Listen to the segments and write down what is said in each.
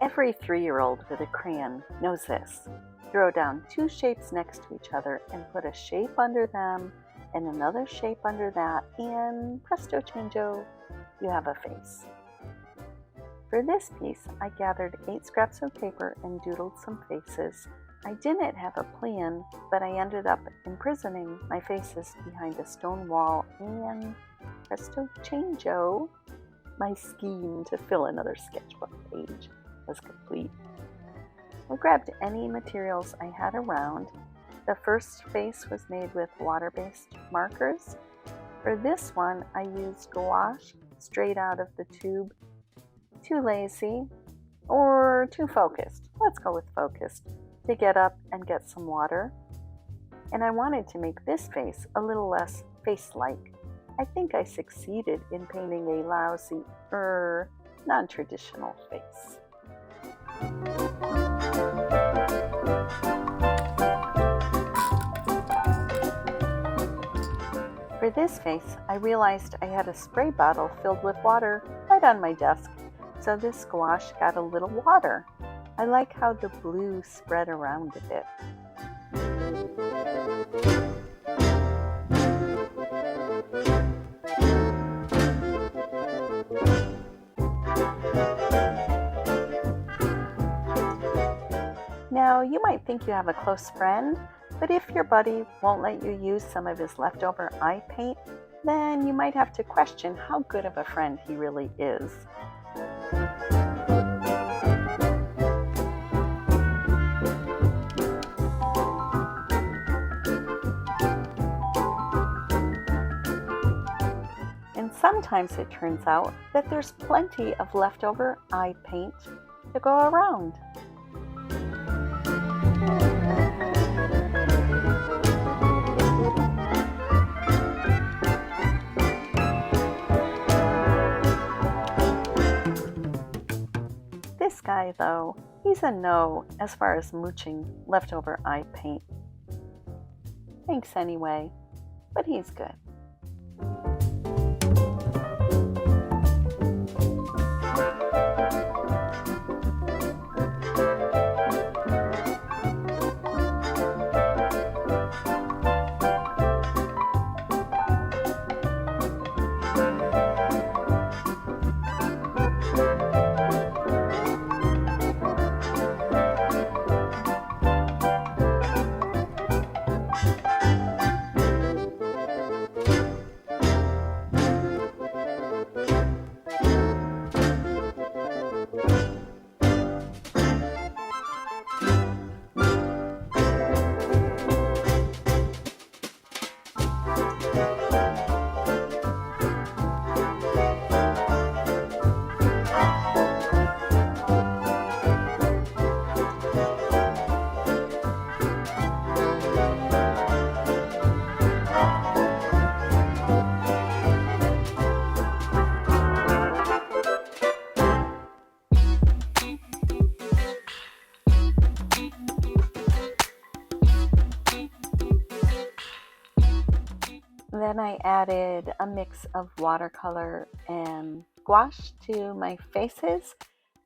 Every 3-year-old with a crayon knows this. Throw down 2 shapes next to each other and put a shape under them and another shape under that, and presto changeo, you have a face. For this piece, I gathered 8 scraps of paper and doodled some faces. I didn't have a plan, but I ended up imprisoning my faces behind a stone wall, and presto changeo, my scheme to fill another sketchbook page was complete. I grabbed any materials I had around. The first face was made with water-based markers. For this one, I used gouache straight out of the tube. Too lazy or too focused, let's go with focused, to get up and get some water. And I wanted to make this face a little less face-like. I think I succeeded in painting a lousy, non-traditional face. For this face, I realized I had a spray bottle filled with water right on my desk, so this gouache got a little water. I like how the blue spread around a bit. Now, you might think you have a close friend, but if your buddy won't let you use some of his leftover eye paint, then you might have to question how good of a friend he really is. And sometimes it turns out that there's plenty of leftover eye paint to go around. This guy, though, he's a no as far as mooching leftover eye paint. Thanks anyway, but he's good. Then I added a mix of watercolor and gouache to my faces.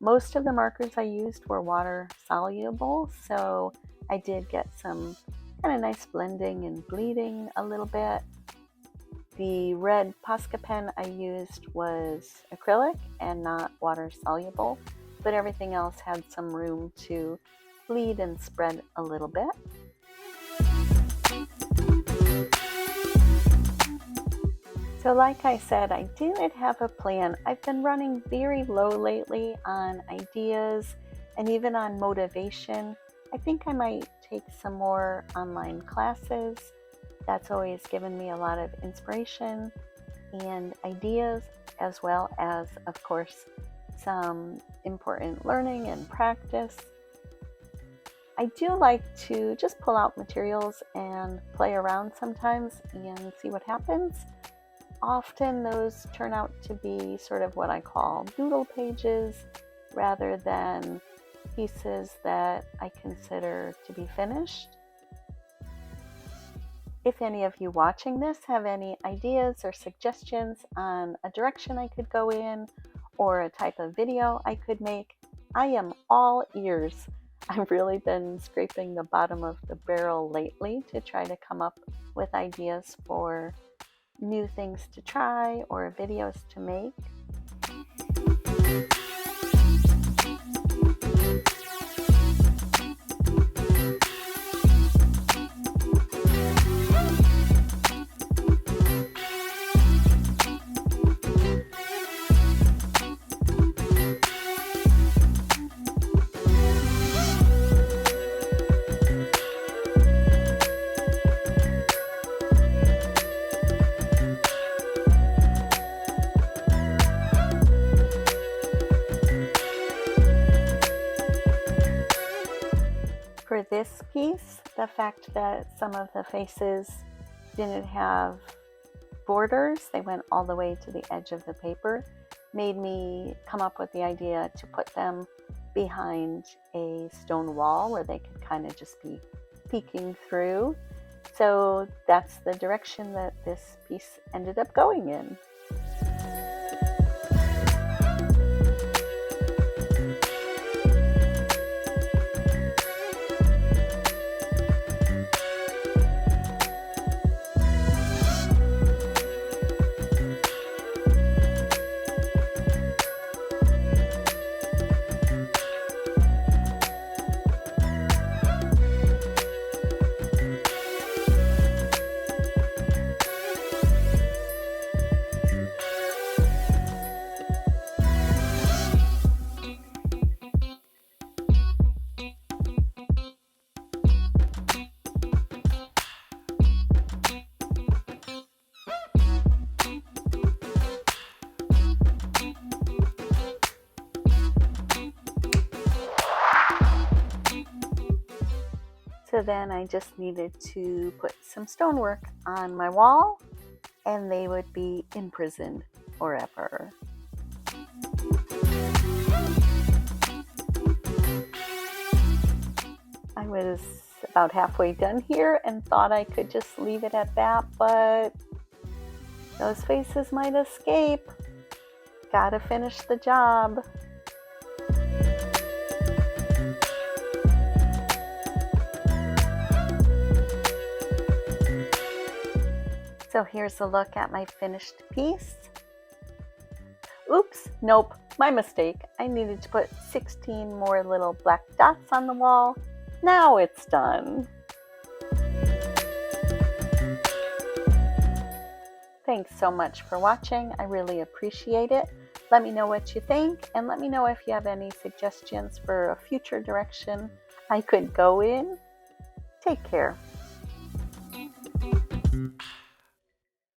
Most of the markers I used were water soluble, so I did get some kind of nice blending and bleeding a little bit. The red Posca pen I used was acrylic and not water soluble, but everything else had some room to bleed and spread a little bit. So like I said, I didn't have a plan. I've been running very low lately on ideas and even on motivation. I think I might take some more online classes. That's always given me a lot of inspiration and ideas, as well as, of course, some important learning and practice. I do like to just pull out materials and play around sometimes and see what happens. Often those turn out to be sort of what I call doodle pages rather than pieces that I consider to be finished. If any of you watching this have any ideas or suggestions on a direction I could go in or a type of video I could make, I am all ears. I've really been scraping the bottom of the barrel lately to try to come up with ideas for new things to try or videos to make. For this piece, the fact that some of the faces didn't have borders, they went all the way to the edge of the paper, made me come up with the idea to put them behind a stone wall where they could kind of just be peeking through. So that's the direction that this piece ended up going in. So then I just needed to put some stonework on my wall and they would be imprisoned forever. I was about halfway done here and thought I could just leave it at that, but those faces might escape. Gotta finish the job. So here's a look at my finished piece. Oops, nope, my mistake. I needed to put 16 more little black dots on the wall. Now it's done. Thanks so much for watching. I really appreciate it. Let me know what you think, and let me know if you have any suggestions for a future direction I could go in. Take care.